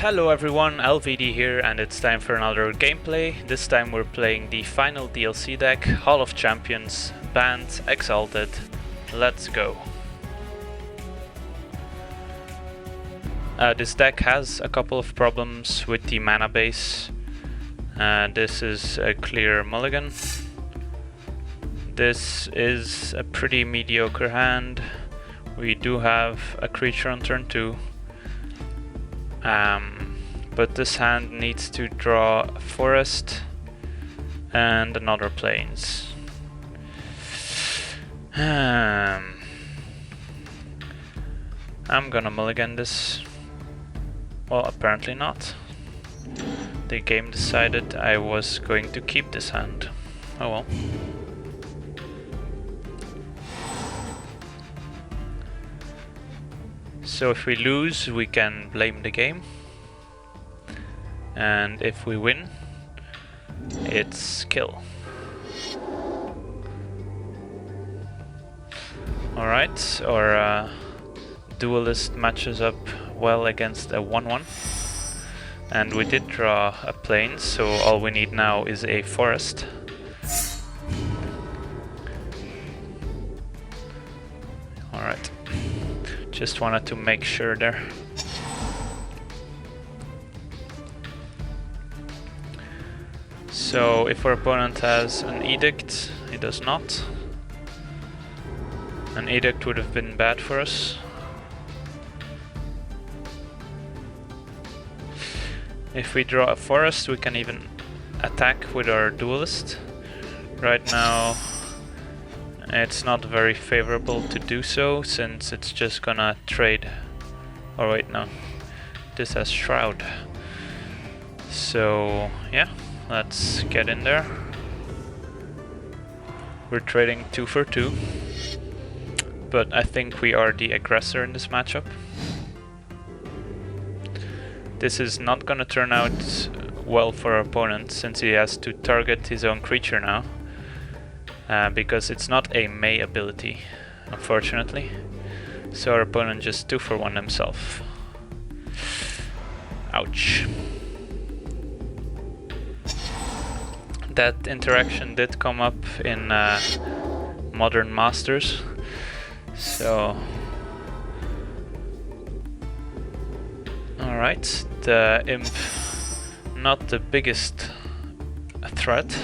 Hello everyone, LegenVD here, and it's time for another gameplay. This time we're playing the final DLC deck, Hall of Champions, Banned, Exalted. Let's go. This deck has a couple of problems with the mana base. This is a clear mulligan. This is a pretty mediocre hand. We do have a creature on turn 2. But this hand needs to draw a forest and another plains. I'm gonna mulligan this. Well, apparently not. The game decided I was going to keep this hand. Oh well. So if we lose, we can blame the game. And if we win, it's kill. Alright, our duelist matches up well against a 1-1. And we did draw a plain, so all we need now is a forest. Alright. Just wanted to make sure there. So if our opponent has an edict, he does not. An edict would have been bad for us. If we draw a forest, we can even attack with our duelist. Right now it's not very favorable to do so, since it's just gonna trade. Oh wait, no. This has Shroud. So yeah, let's get in there. We're trading 2 for 2. But I think we are the aggressor in this matchup. This is not gonna turn out well for our opponent, since he has to target his own creature now. Because it's not a May ability, unfortunately. So our opponent just 2 for 1 himself. Ouch. That interaction did come up in Modern Masters. So... Alright, the imp, not the biggest threat,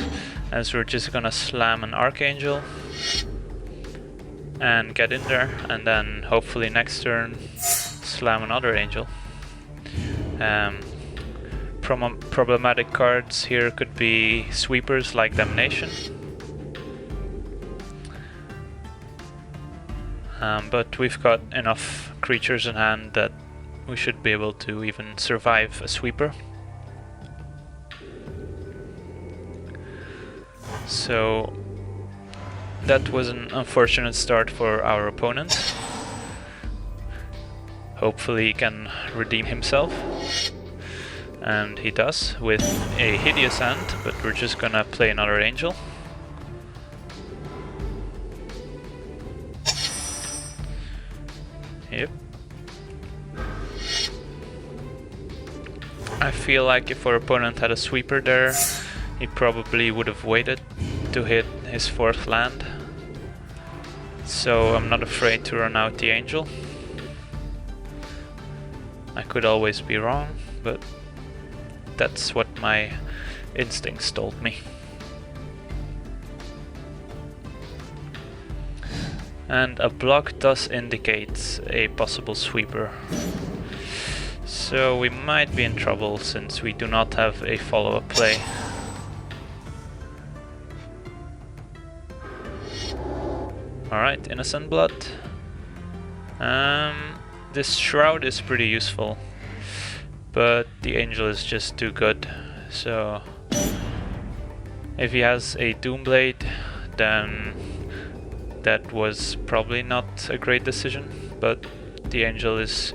as we're just gonna slam an Archangel and get in there, and then hopefully next turn slam another Angel. Problematic cards here could be sweepers like Damnation. But we've got enough creatures in hand that we should be able to even survive a sweeper. So that was an unfortunate start for our opponent. Hopefully he can redeem himself. And he does with a hideous hand, but we're just gonna play another Angel. Yep. I feel like if our opponent had a sweeper there, he probably would have waited to hit his 4th land. So I'm not afraid to run out the Angel. I could always be wrong, but that's what my instincts told me. And a block does indicate a possible sweeper. So we might be in trouble, since we do not have a follow-up play. Alright, Innocent Blood. This Shroud is pretty useful, but the Angel is just too good. So if he has a Doomblade, then that was probably not a great decision, but the Angel is,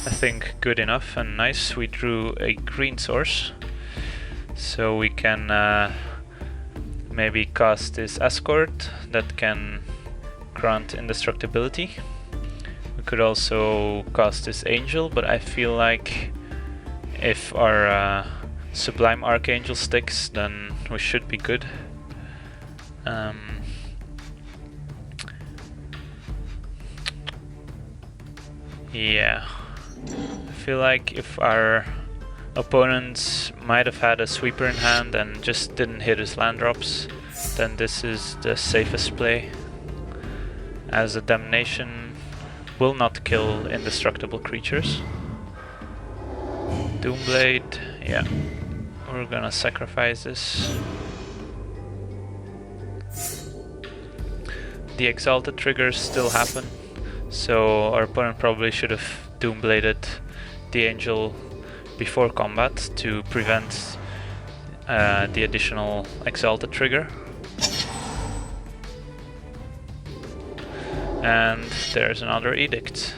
I think, good enough and nice. We drew a green source, so we can maybe cast this Escort that can grant indestructibility. We could also cast this Angel, but I feel like If our Sublime Archangel sticks, then we should be good. Yeah, I feel like if our opponents might have had a sweeper in hand and just didn't hit his land drops, then this is the safest play, as a Damnation will not kill indestructible creatures. Doomblade, yeah, we're gonna sacrifice this. The Exalted triggers still happen, so our opponent probably should have Doombladed the Angel before combat to prevent the additional Exalted trigger. And there's another Edict.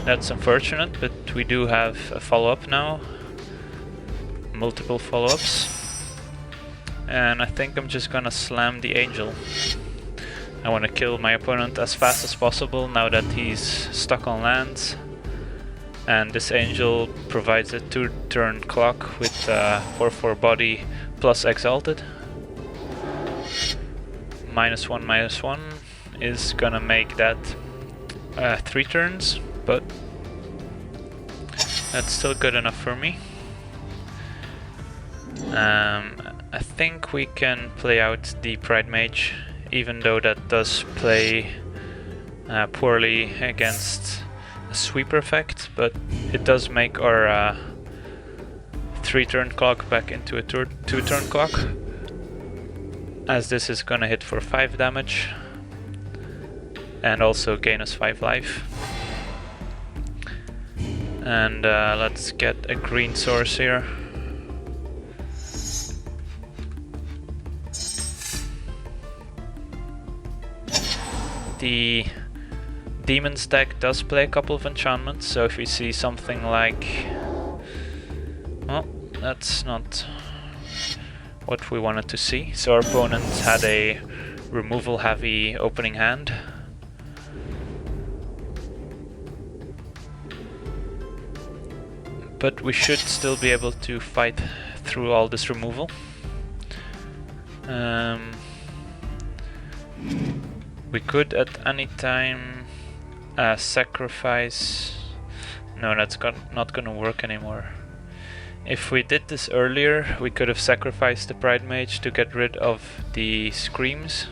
That's unfortunate, but we do have a follow-up now. Multiple follow-ups. And I think I'm just gonna slam the Angel. I want to kill my opponent as fast as possible now that he's stuck on lands. And this Angel provides a 2-turn clock with 4/4 body plus Exalted. -1/-1 is gonna make that 3 turns, but that's still good enough for me. I think we can play out the Pride Mage, even though that does play poorly against a sweeper effect, but it does make our 3-turn clock back into a 2-turn clock, as this is gonna hit for 5 damage and also gain us 5 life. And let's get a green source here. The Demon's deck does play a couple of enchantments, so if we see something like... well, that's not what we wanted to see. So our opponent had a removal heavy opening hand. But we should still be able to fight through all this removal. We could at any time sacrifice... no, that's not gonna work anymore. If we did this earlier, we could have sacrificed the Pride Mage to get rid of the Screams.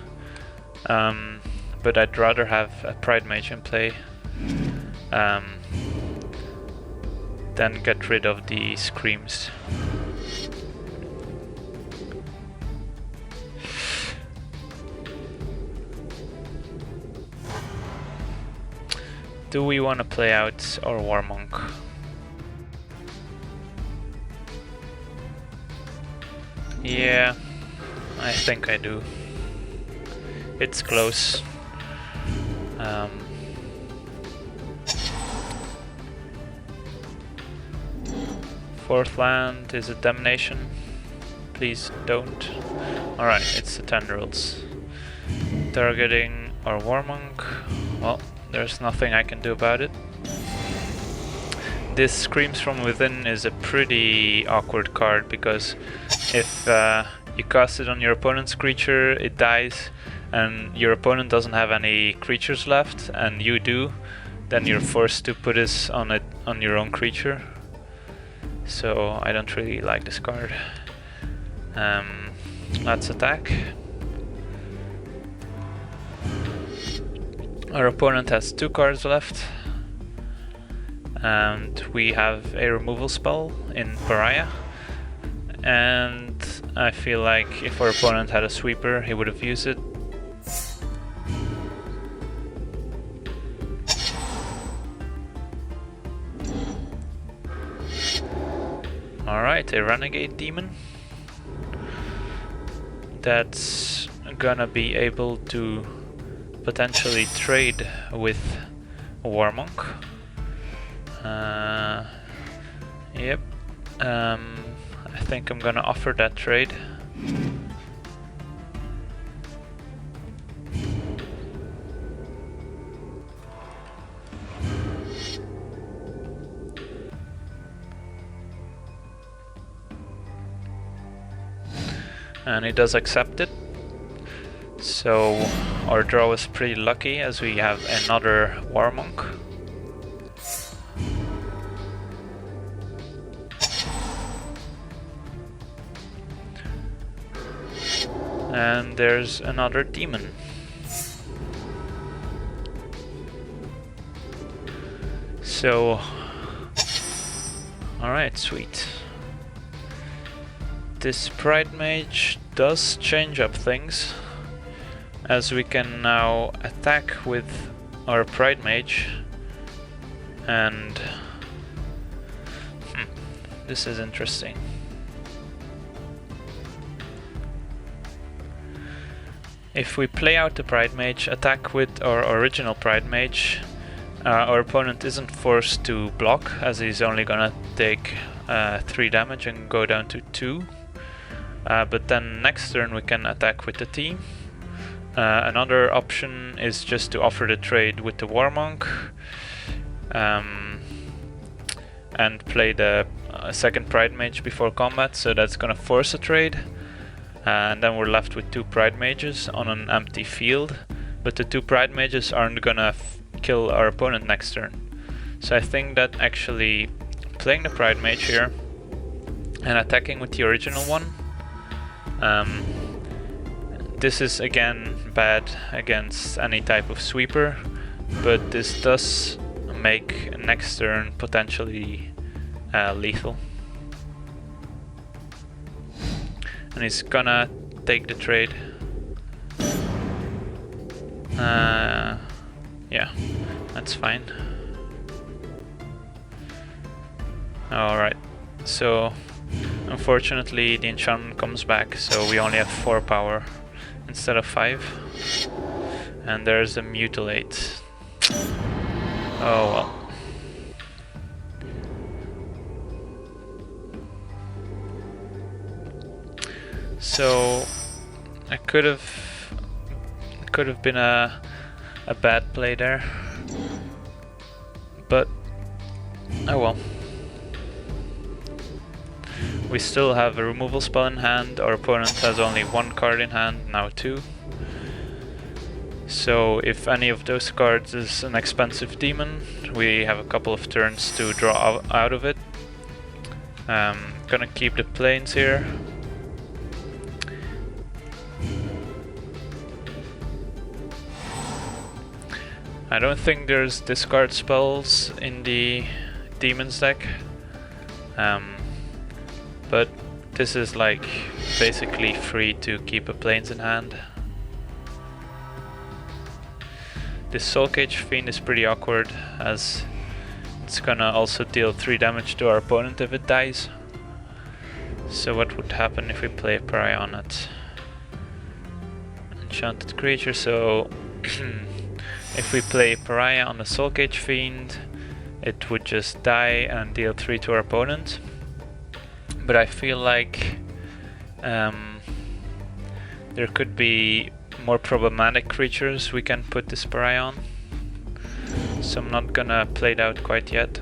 But I'd rather have a Pride Mage in play than get rid of the Screams. Do we want to play out our War Monk? Yeah, I think I do. It's close. Fourth land is a Damnation. Please don't. Alright, it's the Tendrils. Targeting our War Monk. Well, there's nothing I can do about it. This Screams from Within is a pretty awkward card, because if you cast it on your opponent's creature, it dies, and your opponent doesn't have any creatures left, and you do, then you're forced to put this on your own creature. So I don't really like this card. Let's attack. Our opponent has 2 cards left, and we have a removal spell in Pariah, and I feel like if our opponent had a sweeper, he would have used it. Alright, a Renegade Demon that's gonna be able to potentially trade with a War Monk. Yep. I think I'm gonna offer that trade. and he does accept it. So our draw is pretty lucky as we have another Warmonk. And there's another demon. So, alright, sweet. This Pride Mage does change up things, as we can now attack with our Pride Mage, and this is interesting. If we play out the Pride Mage, attack with our original Pride Mage, our opponent isn't forced to block, as he's only gonna take 3 damage and go down to 2. But then next turn we can attack with the team. Another option is just to offer the trade with the Warmonk and play the second Pride Mage before combat, so that's gonna force a trade. And then we're left with 2 Pride Mages on an empty field, but the 2 Pride Mages aren't gonna kill our opponent next turn. So I think that actually playing the Pride Mage here and attacking with the original one, this is again bad against any type of sweeper, but this does make next turn potentially lethal. And he's gonna take the trade. Yeah, that's fine. Alright, so unfortunately the enchantment comes back, so we only have 4 power instead of 5. And there's a Mutilate. Oh well. So I could have been a bad play there, but oh well. We still have a removal spell in hand. Our opponent has only 1 card in hand, now 2. So if any of those cards is an expensive demon, we have a couple of turns to draw out of it. Gonna keep the planes here. I don't think there's discard spells in the Demon's deck, but this is like basically free to keep a planes in hand. This Soul Cage Fiend is pretty awkward, as it's gonna also deal 3 damage to our opponent if it dies. So what would happen if we play Pariah on it? Enchanted creature, so if we play Pariah on the Soul Cage Fiend, it would just die and deal 3 to our opponent. But I feel like there could be more problematic creatures we can put this Pariah on, so I'm not gonna play it out quite yet.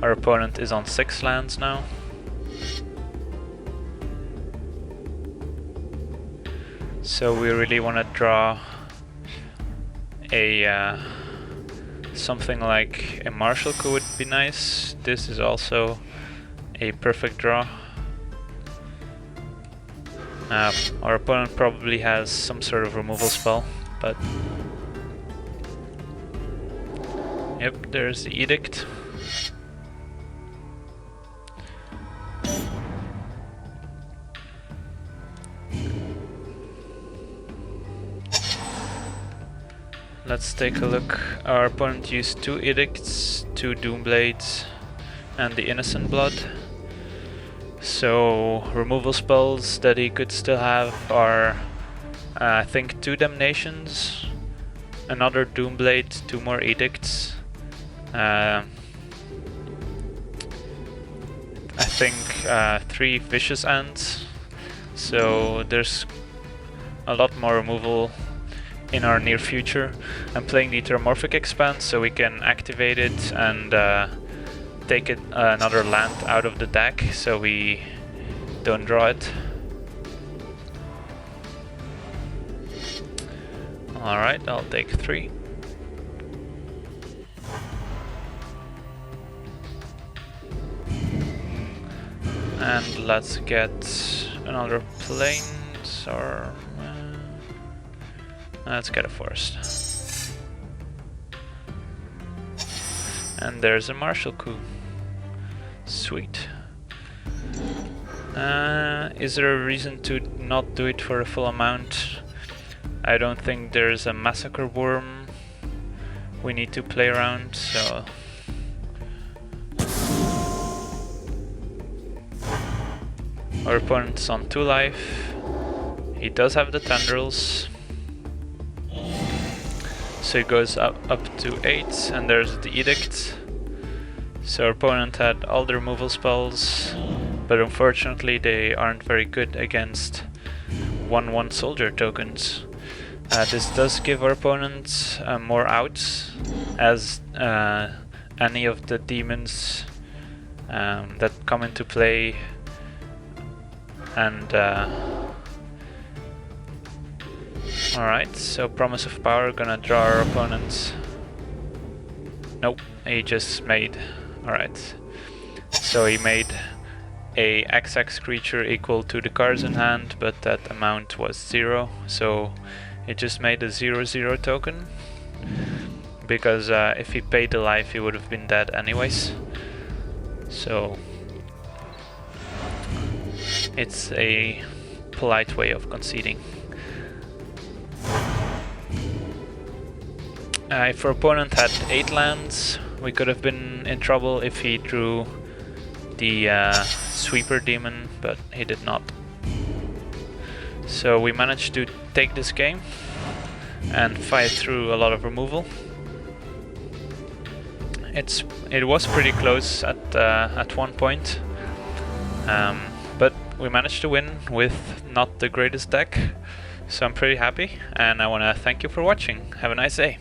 Our opponent is on 6 lands now. So we really want to draw a something like a Marshal would be nice. This is also a perfect draw. Our opponent probably has some sort of removal spell, but yep, there's the Edict. Let's take a look. Our opponent used 2 Edicts, 2 Doomblades, and the Innocent Blood. So removal spells that he could still have are I think 2 Damnations, another Doomblade, 2 more Edicts, I think 3 Vicious Ends. So there's a lot more removal in our near future. I'm playing the Terramorphic Expanse so we can activate it and take it another land out of the deck so we don't draw it. Alright, I'll take 3. And let's get another plains, or let's get a forest. And there's a martial coup. Sweet. Is there a reason to not do it for a full amount? I don't think there's a massacre worm we need to play around, so our opponent's on 2 life. He does have the tendrils, so it goes up to 8, and there's the edict. So our opponent had all the removal spells, but unfortunately they aren't very good against 1/1 soldier tokens. This does give our opponent more outs, as any of the demons that come into play and alright, so Promise of Power gonna draw our opponent. Nope, he just made. Alright, so he made a XX creature equal to the cards in hand, but that amount was 0, so it just made a 0/0 token, because if he paid the life he would have been dead anyways. So it's a polite way of conceding. If our opponent had 8 lands, we could have been in trouble if he drew the Sweeper Demon, but he did not. So we managed to take this game and fight through a lot of removal. It was pretty close at one point, but we managed to win with not the greatest deck, so I'm pretty happy, and I want to thank you for watching. Have a nice day.